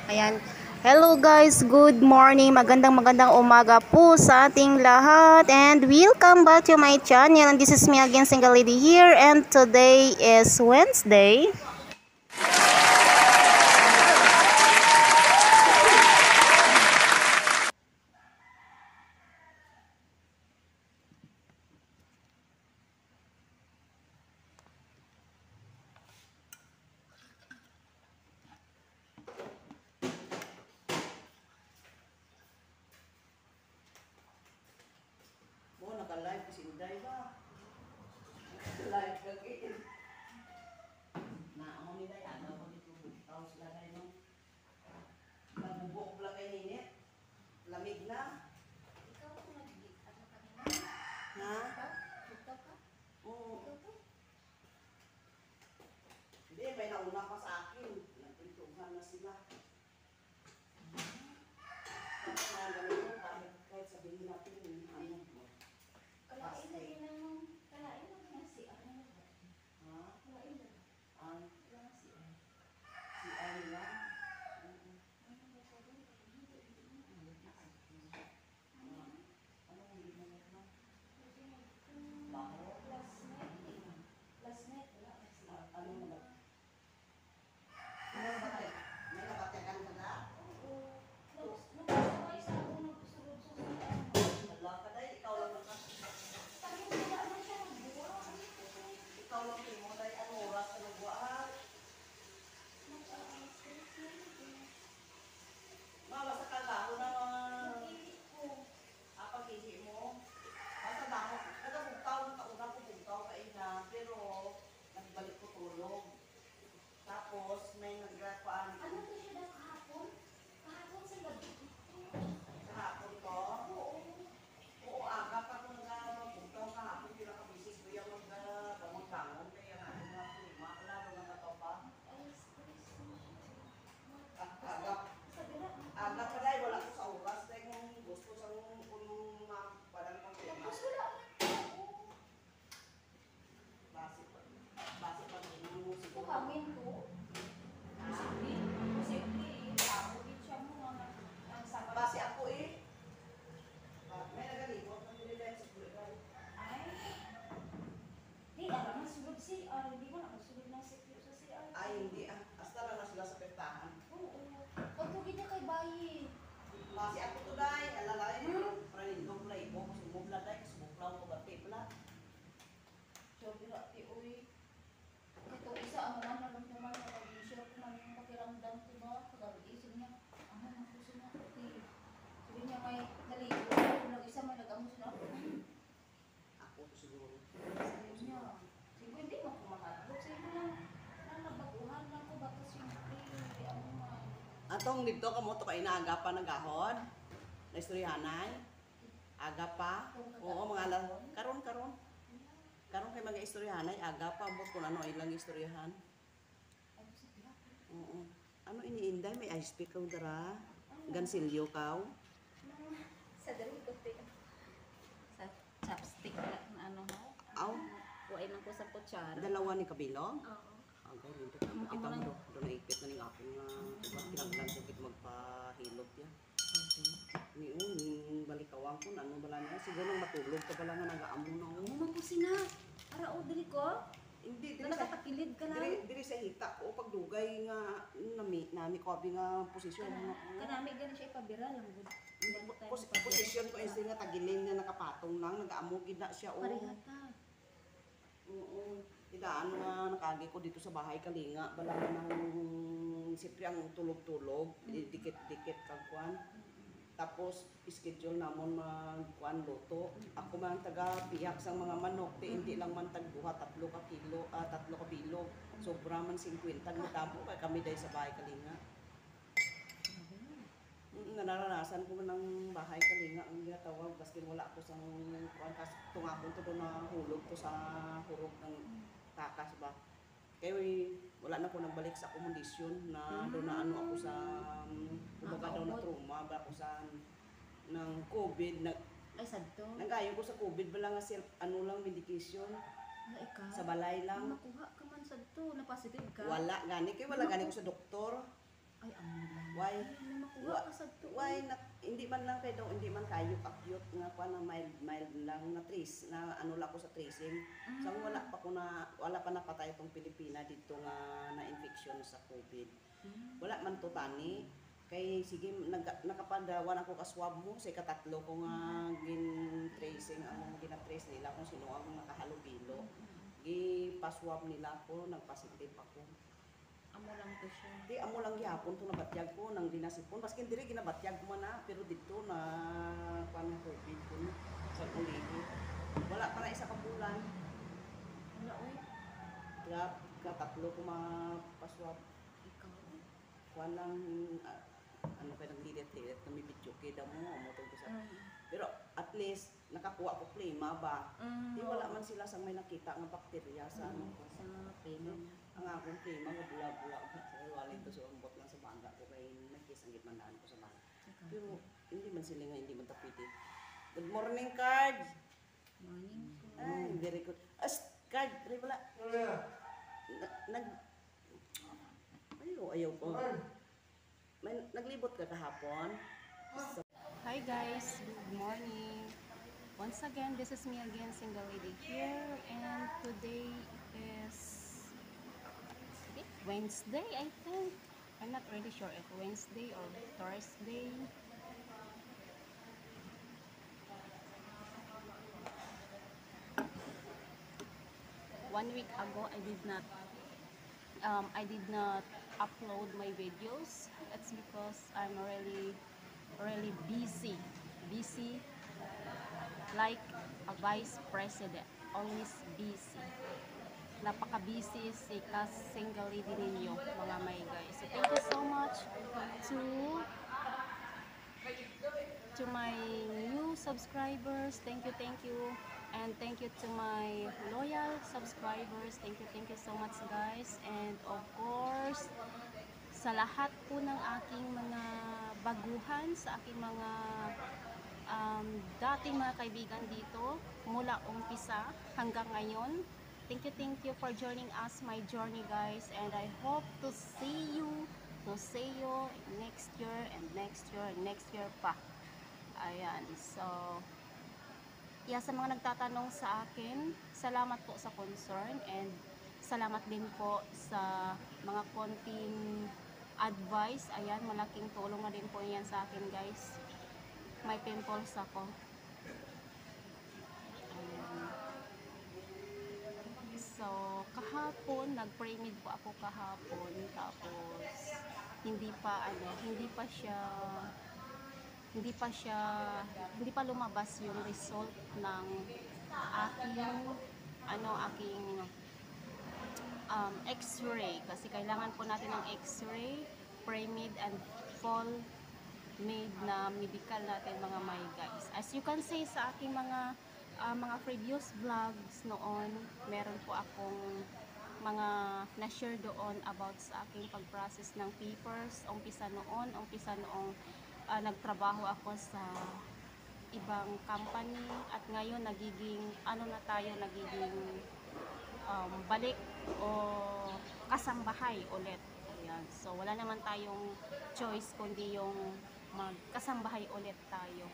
Ayan. Hello guys, good morning. Magandang umaga po sa ating lahat. And welcome back to my channel. And this is me again, Single Lady here. And today is Wednesday. Mo naka-live si Inday ba? Live lagi. Na ako nila yan, ako dito butaw sila dahil no. Nagbubok pala kay Ninit. Lamig na. Ikaw ako nag-gig at kanina. Ha? Ikaw ka? Oo. Ikaw to? Hindi, may nauna pa sa akin. Nagpintuhan na sila. Tapos na ganito, kahit sabihin natin, ano mo. Kalain na yun ang... Kalain na ba si ano? Ha? Kalain na ba? Ang Wala si ano? si Ayla. Ano ba sa doon? Ano hindi mo na? Last night, wala na si ano. Ano mo na? May nabatekan ka na? Oo. Nagpasaway sa ako, nagsulod sa ano. Wala ka dahil, ikaw lang naman. Parang wala na siya nagbuwa. Ikaw lang kayo mo dahil ang oras ka nagwaan. Nag-stress na yun. Mama, sa kalaho na Nag-ilit ko. pag-ihi mo. Basta na ako, nagabugtaw, kauna ko bugtaw ka ina, pero nagbalik ko tulog. Tapos may nagrakpaan Ano to siya daw kahapon? Kahapon sa gabi. sa hapon to. Oo. Oo, aga pa kung nagabugtaw ka hapon, pinakabisis ko yung magbangon-bangon. Kaya nga, lima, lalo na ito pa. Ay, stress na siya. Aga, Sa bila, aga pa dahil wala ko sa oras. Dahil kung gusto sa kung mapadang kong tapos wala na ako. base pa din yung Ito siguro. kami to. Posible, tao din siya mo ang sabat. Base ako eh. May nagalibot ng nililay sa kulitan. Ay. Di, alam na sulod si R. Hindi mo nakasulod ng sikyo sa si R. Ay, hindi ah. Hasta lang na sila sa petahan. Oo. Pagtugin niya kay bayi. Base ako to day. Alalay mo. Pranindong play mo. Sumubla day. Sumuplaw ko bati pala. Sabi na, uy. Ito isa, ang mga naramdaman na pag-share ko man yung pakiramdam ko ba? Pag-isip niya, ano ang puso niya? Sabi niya may naligo. Nag-isa may nag-amos na. Ako to siguro. Sabi niya, sige hindi mo kumakatulog. Sabi mo lang, nabaguhan lang ko. Baka siyempre, hindi ako Atong dito ka mo to ka inaaga pa nagahon. Na istoryahanay. Aga pa. Oo, mga alam. Karon. Karon kay mga istoryahanay. Aga pa. Bot kung ano ilang istoryahan. Ano sa biyak? Oo. Ano iniinday? May ice pick kaw dara. Gansilyo kaw. Sa dali ko sa chopstick na ano ha? Aw. Kuhain lang ko sa kutsara. Dalawa ni kabilong. Oo. Okay, rin kita mo do. Doon naipit na ning ako nga diba kinaglan ko kit magpahilot ya. Ni yung balikawang ko ano bala niya siguro nang matulog ka pala nga nagaamo na Ano oh. man ko sina? Ara o dili ko? Hindi Na nakatakilid ka lang. diri sa hita o pagdugay nga nami ko abi nga posisyon mo. Kanami gani siya ipabira lang gud. Posisyon ko is nga tagilin nga nakapatong lang nagaamo gid na siya o. Parihata. Oo. Idaan nga nakagi ko dito sa bahay kalinga bala nang siyempre ang tulog-tulog dikit-dikit kag kuan. Tapos schedule namon magkuan luto. Ako man taga piyak sang mga manok ti hindi lang man tag 2 3 ka kilo 3 ka bilog. Sobra man 50 nga tabo kay kami dai sa bahay kalinga. Naranasan ko man ng bahay kalinga ang ginatawag baskin wala ako sang kuan kas tungakon to do na hulog to sa hurog ng takas ba. Kaya wala na ko nagbalik sa akomodasyon na doon na ano ako sa kumbaga daw na trauma ba ako sa ng COVID Ay sadto. nagayon ko sa COVID bala nga self ano lang medication Na ikaw. sa balay lang. Nakuha ka man sadto, na positive ka. Wala gani kay wala gani ko sa doktor. Ay, amo lang. Why? May makuha ka sa to. Why na, hindi man lang kayo hindi man kayo akyut nga kuan na mild lang na trace na ano lang ko sa tracing. So wala pa napatay itong Pilipina dito nga na infection sa COVID. Wala man to tani kay sige nakapadawan ako ka swab mo sa katatlo ko nga gin tracing ang gina-trace nila kung sino ang nakahalubilo. Gi pa-swab nila ko nagpositive ako. Amo lang to siya. Di amo lang gyapon to nabatyag ko nang dinasipon baskin diri ginabatyag mo na pero dito na pan COVID ko sa ulihi. Wala pa na isa ka bulan. Wala, oy. Katatlo ko mapaswab. Ikaw. Kuan lang ano pa nang lilit-lilit na may video kida mo mo to sa. Pero at least nakakuha ko plema ba. Di wala man sila sang may nakita nga bakterya sa ano ko Sa pino. ang akong plema nga bula-bula sa walin to so ambot lang sa bangga ko kay nakisang gitmanaan ko sa bangga. Pero hindi man sila nga hindi man tapiti. Good morning, Card. Morning po. Ay, very good. Card, rin wala. Ayaw ko. Naglibot ka kahapon? Hi guys, good morning. Once again, this is me again, Single Lady here, and today is Wednesday, I think. I'm not really sure if Wednesday or Thursday. One week ago, I did not upload my videos. It's because I'm really busy like a vice president, always busy. Napaka-busy si Single Lady ninyo, mga may guys. So thank you so much to my new subscribers. Thank you. And thank you to my loyal subscribers. Thank you so much guys. And of course, sa lahat po ng aking mga baguhan, sa aking mga dating mga kaibigan dito, mula umpisa hanggang ngayon. Thank you for joining us, my journey guys. And I hope to see you next year and next year pa. Ayan, so sa mga nagtatanong sa akin, salamat po sa concern and salamat din po sa mga konting advice. Ayan, malaking tulong na din po yan sa akin guys. May pimples ako. Ayan. So, kahapon, nag-pre-med po ako kahapon. Tapos, hindi pa lumabas yung result ng aking x-ray kasi kailangan po natin ng x-ray, pre-med and full med na medical natin mga my guys. As you can see sa aking mga previous vlogs noon, meron po akong mga na-share doon about sa aking pag-process ng papers. Umpisa noong nagtrabaho ako sa ibang company at ngayon nagiging balik o kasambahay ulit. Ayan. So wala naman tayong choice kundi yung magkasambahay ulit tayo.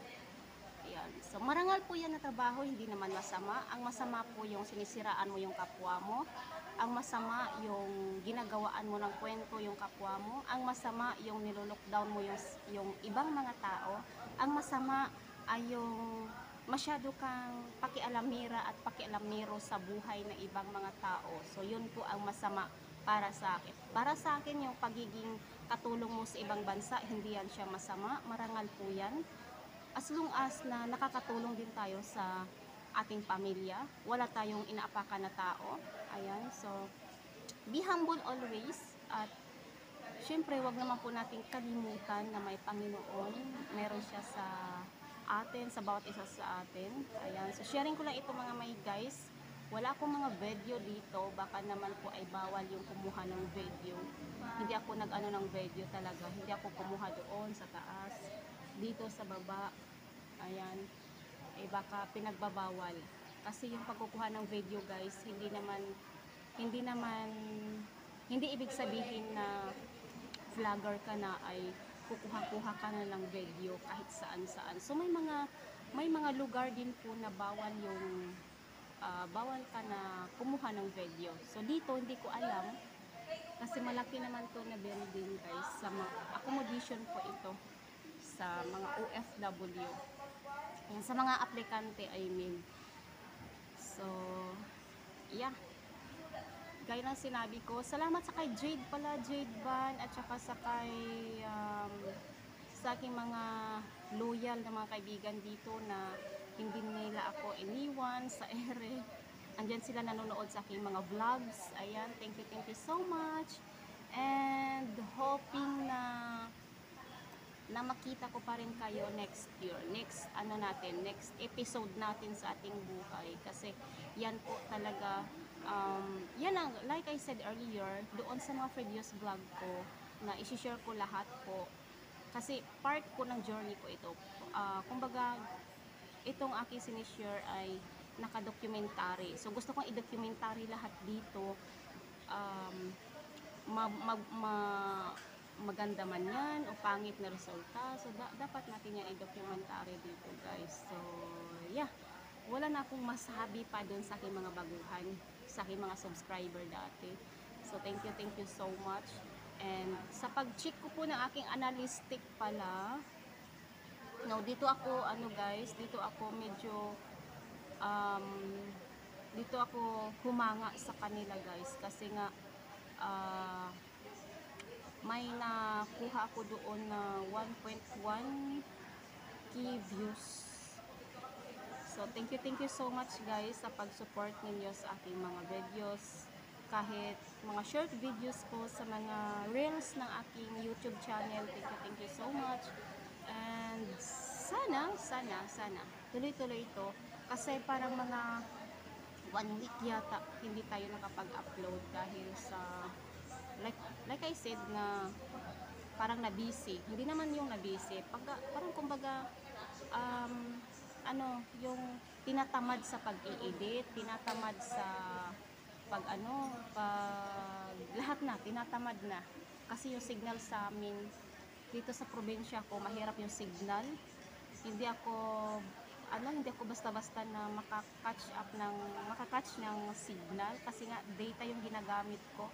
Ayan. So marangal po yan na trabaho, hindi naman masama. Ang masama po yung sinisiraan mo yung kapwa mo. Ang masama yung ginagawaan mo ng kwento yung kapwa mo. Ang masama yung nilolockdown mo yung ibang mga tao. Ang masama ay yung masyado kang pakialamira at pakialamero sa buhay ng ibang mga tao. So yun po ang masama para sa akin. Para sa akin yung pagiging katulong mo sa ibang bansa, hindi yan siya masama. Marangal po yan. As long as na nakakatulong din tayo sa ating pamilya, wala tayong inaapakan na tao. Ayan, so be humble always at syempre wag naman po nating kalimutan na may Panginoon, meron siya sa atin, sa bawat isa sa atin. Ayan, so sharing ko lang ito mga may guys. Wala akong mga video dito, baka naman po ay bawal yung kumuha ng video. Hindi ako nag-ano ng video talaga, hindi ako kumuha doon sa taas, dito sa baba. Ayan, baka pinagbabawal. Kasi yung pagkukuha ng video guys, hindi ibig sabihin na vlogger ka na ay kukuha-kuha ka na ng video kahit saan-saan. So may mga lugar din po na bawal ka na kumuha ng video. So dito hindi ko alam kasi malaki naman to na building guys. Sa accommodation po ito sa mga OFW. Yan, sa mga aplikante I mean. So yeah. Gaya ng sinabi ko, salamat sa kay Jade pala, Jade Van, at saka sa kay sa aking mga loyal na mga kaibigan dito na hindi nila ako iniwan sa ere. Andyan sila nanonood sa aking mga vlogs. Ayan, thank you so much. And hoping na makita ko pa rin kayo next year. Next episode natin sa ating buhay. Kasi yan po talaga, yan ang, like I said earlier, doon sa mga previous vlog ko, na isi-share ko lahat po. Kasi part po ng journey ko ito. Kumbaga, itong aking sinishare ay naka-documentary. So, gusto kong i-documentary lahat dito. Maganda man yan o pangit na resulta. So, dapat natin yan i-documentary dito, guys. So, yeah. Wala na akong masabi pa doon sa aking mga baguhan, sa aking mga subscriber dati. So, thank you so much. And sa pag-check ko po ng aking analytic pala, no, dito ako, guys, dito ako medyo, dito ako humanga sa kanila, guys. Kasi nga, may nakuha ako doon na 1.1k views. So, thank you so much, guys, sa pag-support ninyo sa aking mga videos. Kahit mga short videos ko sa mga reels ng aking YouTube channel. Thank you so much. And sana tuloy-tuloy ito. Kasi parang mga 1 week yata hindi tayo nakapag-upload dahil sa like I said na parang na-busy. Hindi naman yung na-busy. Parang kumbaga yung tinatamad sa pag-i-edit, tinatamad sa lahat na, tinatamad na. Kasi yung signal sa amin, dito sa probinsya ko, mahirap yung signal. Hindi ako basta-basta na makakatch ng signal. Kasi nga, data yung ginagamit ko.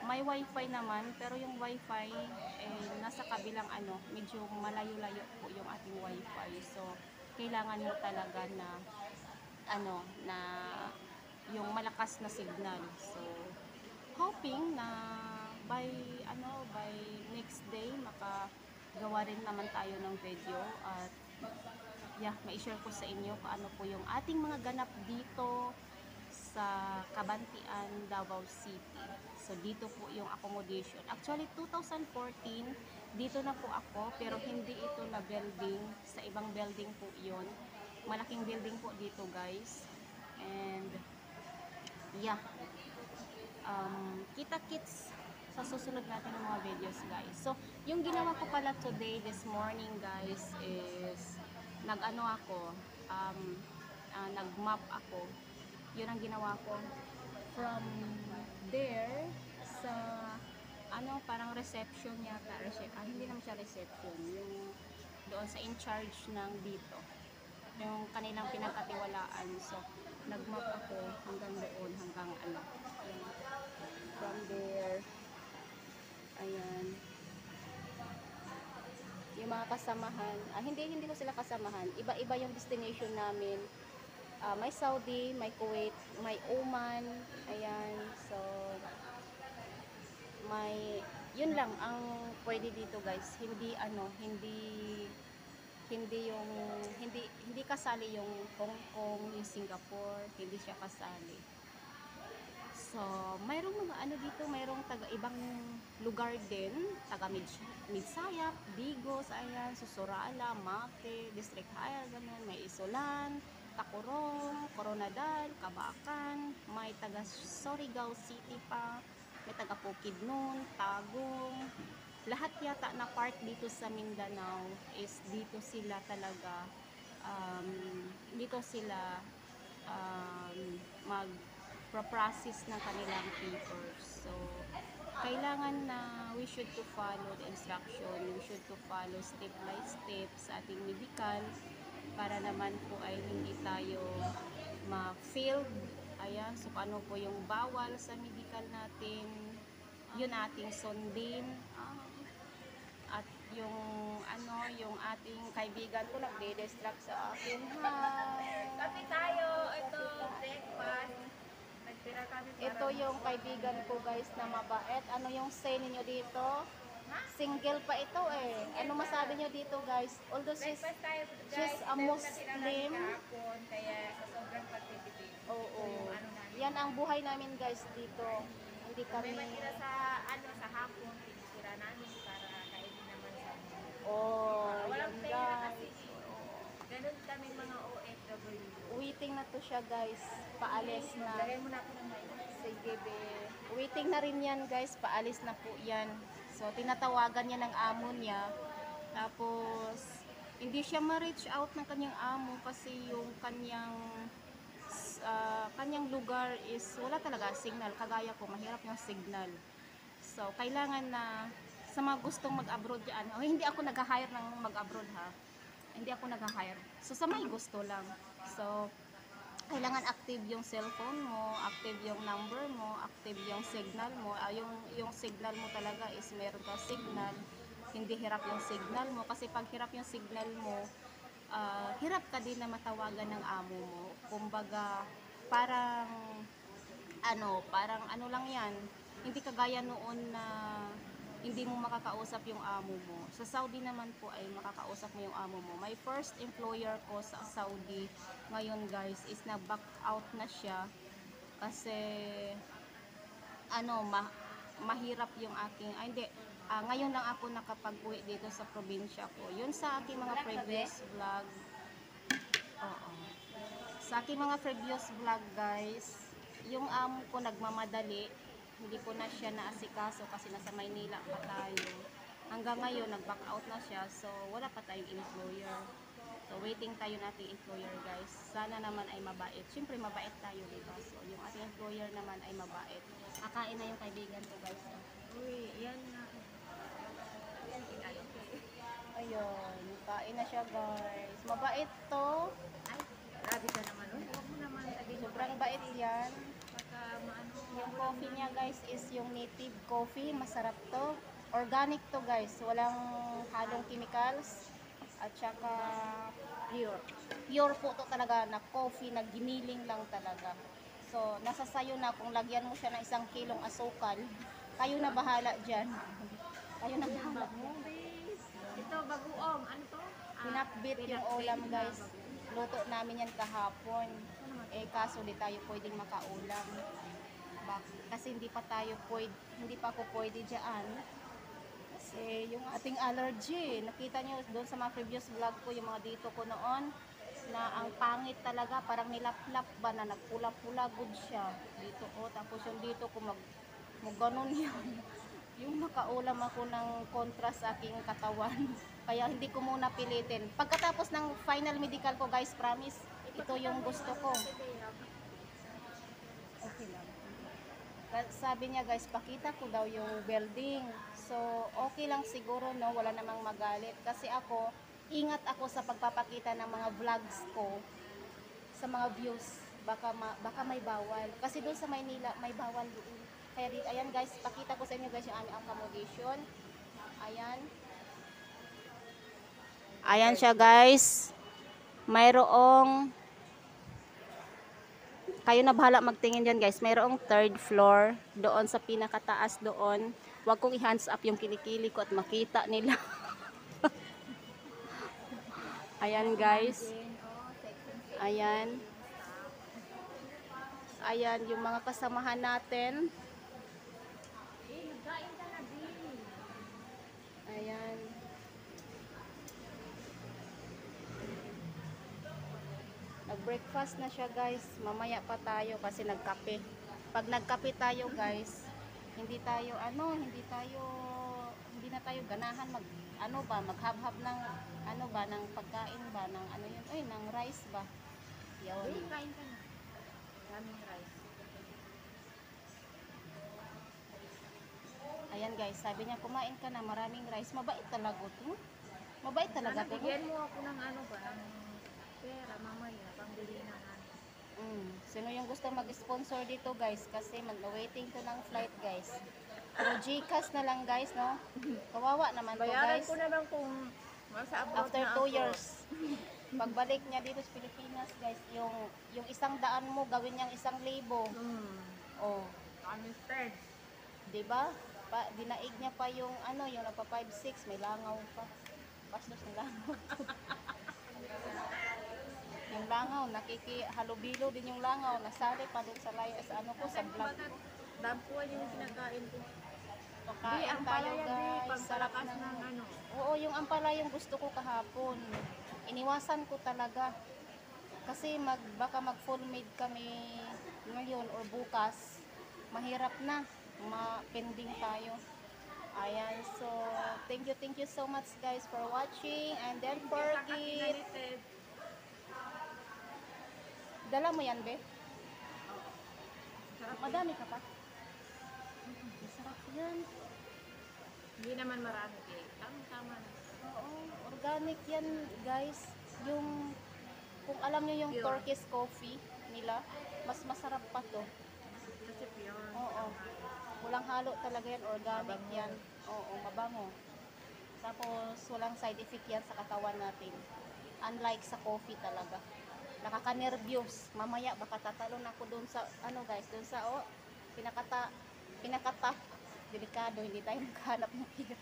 May wifi naman, pero yung wifi, nasa kabilang medyo malayo-layo po yung ating wifi. So, kailangan mo talaga na yung malakas na signal. So, hoping na by next day makagawa rin naman tayo ng video at ma-share ko sa inyo kung ano po yung ating mga ganap dito sa Cabantian, Davao City. So, dito po yung accommodation. Actually, 2014, dito na po ako, pero hindi ito na building. Sa ibang building po yun. Malaking building po dito, guys. And kita-kits sa susunod natin ng mga videos, guys. So, yung ginawa ko pala today, this morning, guys, is nag-map ako. Yun ang ginawa ko from there sa parang reception yata. Hindi naman siya reception, yung doon sa in charge ng dito, yung kanilang pinagkatiwalaan. So, nag-map ako hanggang doon, hanggang from there. Ayan. Yung mga kasamahan, hindi ko sila kasamahan. Iba-iba yung destination namin. May Saudi, may Kuwait, may Oman. Ayan. So, yun lang ang pwede dito, guys. Hindi kasali yung Hong Kong, yung Singapore, hindi siya kasali. So, mayroong mga dito, mayroong ibang lugar din, taga Midsayap, Bigos, ayan, Susurala, Mate, District Higher, ganun, may Isolan, Tacorong, Coronadal, Cabacan, may taga Surigao City pa, may taga Bukidnon, Tagum, lahat yata na part dito sa Mindanao is dito sila talaga mag-process ng kanilang papers. So, kailangan na we should to follow the instruction, we should to follow step by step sa ating medical para naman po ay hindi tayo ma-failed. Ayan, so kung ano po yung bawal sa medical natin, yun ating sundin. At yung yung ating kaibigan ko nagde-distract sa akin. Hi! Kape tayo. Ito, breakfast. Nagtira kami para Ito yung kaibigan ko guys na mabait. Ano yung say ninyo dito? Single pa ito eh. Ano masabi nyo dito guys? Although breakfast tayo, guys. she's a Meron na Muslim. tinanay kahapon, kaya sa sobrang pagtitipid. Oo. Yung ano namin. Yan ang buhay namin guys dito. Hindi kami... May matira sa sa hapon, tinitira namin para kainin naman sa Oh, walang yun pera guys. kasi. Ganun kami mga OFW. Waiting na to siya guys. Paalis na. Lagay mo na ako ng main. Sige be. Waiting na rin yan guys. Paalis na po yan. So tinatawagan niya ng amo niya. Tapos hindi siya ma-reach out ng kanyang amo kasi yung kanyang lugar is wala talaga signal. Kagaya ko, mahirap yung signal. So kailangan na sa mga gustong mag-abroad dyan. Oh, hindi ako nag-hire ng mag-abroad ha. Hindi ako nag-hire. So sa may gusto lang. So kailangan active yung cellphone mo, active yung number mo, active yung signal mo. Yung signal mo talaga is meron ka signal. Hindi hirap yung signal mo kasi pag hirap yung signal mo, hirap ka din na matawagan ng amo mo. Kumbaga parang ano lang yan. Hindi kagaya noon na hindi mo makakausap yung amo mo. Sa Saudi naman po ay makakausap mo yung amo mo. My first employer ko sa Saudi ngayon guys is na back out na siya kasi mahirap yung aking ngayon lang ako nakapag-uwi dito sa probinsya ko. Yun sa aking mga previous vlog. Oo. Sa aking mga previous vlog guys, yung amo ko nagmamadali. Hindi ko na siya naasikaso kasi nasa Maynila pa tayo. Hanggang ngayon, nag-back out na siya. So, wala pa tayong employer. So, waiting tayo nating employer, guys. Sana naman ay mabait. Siyempre, mabait tayo, diba? So, yung ating employer naman ay mabait. Kakain na yung kaibigan ko, guys. Uy, yan na. Ayun, kain na siya, guys. Mabait to. Ay, grabe ka naman. Huwag mo naman sabihin. Sobrang bait yan. Baka maano. Yung coffee niya guys is yung native coffee. Masarap to. Organic to guys. Walang halong chemicals. At saka pure. Pure po to talaga na coffee na giniling lang talaga. So, nasa sayo na kung lagyan mo siya ng 1 kilong asukal. Kayo na bahala dyan. Kayo na bahala. Ito, bagoong. Ano to? Pinakbit yung ulam guys. Luto namin yan kahapon. Kaso di tayo pwedeng makaulam. Kasi hindi pa ako pwede dyan. Kasi yung ating allergy, nakita nyo doon sa mga previous vlog ko, yung mga dito ko noon, na ang pangit talaga, parang nilaplap ba na nagpula-pula good siya. Dito ko, tapos yung dito ko ganun yun. Yung makaulam ako ng kontra sa aking katawan. Kaya hindi ko muna pilitin. Pagkatapos ng final medical ko guys, promise, ito yung gusto ko. Okay lang. Sabi niya guys, pakita ko daw yung building. So, okay lang siguro no, wala namang magalit. Kasi ako, ingat ako sa pagpapakita ng mga vlogs ko sa mga views. Baka may bawal. Kasi doon sa Maynila, may bawal doon. Kaya dito, ayan guys, pakita ko sa inyo guys yung aming accommodation. Ayan. Ayan siya guys. Mayroong kayo na bahala magtingin dyan guys. Mayroong 3rd floor doon sa pinakataas doon. Huwag kong i-hands up yung kilikili ko at makita nila. Ayan guys. Ayan. Ayan yung mga kasamahan natin. Ayan. Nag-breakfast na siya guys. Mamaya pa tayo kasi nagkape. Pag nagkape tayo guys, hindi na tayo ganahan maghab-hab ng ng pagkain ba ng rice ba. Yun. Kain ka na. Daming rice. Ayan guys, sabi niya kumain ka na maraming rice. Mabait talaga to. Mabait talaga to. Bigyan mo ako ng ano ba, ng pera mamaya, pangbili ng ano. Sino yung gusto mag-sponsor dito guys? Kasi waiting to ng flight guys. Pero Gcash na lang guys, no? Kawawa naman to Bayaran guys. ko na lang kung sa abroad After na 2 ako. years. Pagbalik niya dito sa Pilipinas guys, yung 100 mo gawin niyang 1,000. Oh, Understand? 'di ba? Dinaig niya pa yung ano, yung nagpa 5-6, may langaw pa. Bastos ng langaw. Yung langaw, nakikihalubilo din yung langaw, nasali pa din sa sa ano ko, sa vlog. Dampuan yung kinakain ko. Kain ang tayo palaya, guys, sarap pampalakas ng ng ano. Oo, yung ampalaya yung gusto ko kahapon. Iniwasan ko talaga. Kasi baka mag full made kami ngayon or bukas. Mahirap na. Ma-pending tayo. Ayan, so thank you so much guys for watching, and then forget. Dala mo yan, be? Madami ka pa? Masarap yan. Hindi naman marami eh. Tama na. Oo, organic yan guys. Yung, kung alam nyo yung Pure. Turkish coffee nila, mas masarap pa to. Kasi pure. Oo. Walang halo talaga yan, organic yan. Oo, mabango. Tapos walang side effect yan sa katawan natin. Unlike sa coffee talaga. Nakaka-nervyos. Mamaya baka tatalon ako doon sa ano guys, doon sa pinakata delikado, hindi tayo makahanap ng pira.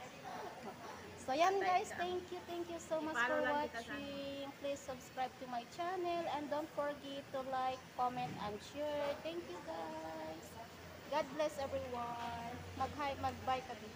So yan guys, thank you so much for watching. Please subscribe to my channel and don't forget to like, comment, and share. Thank you guys. God bless everyone. Mag-bye ka dito.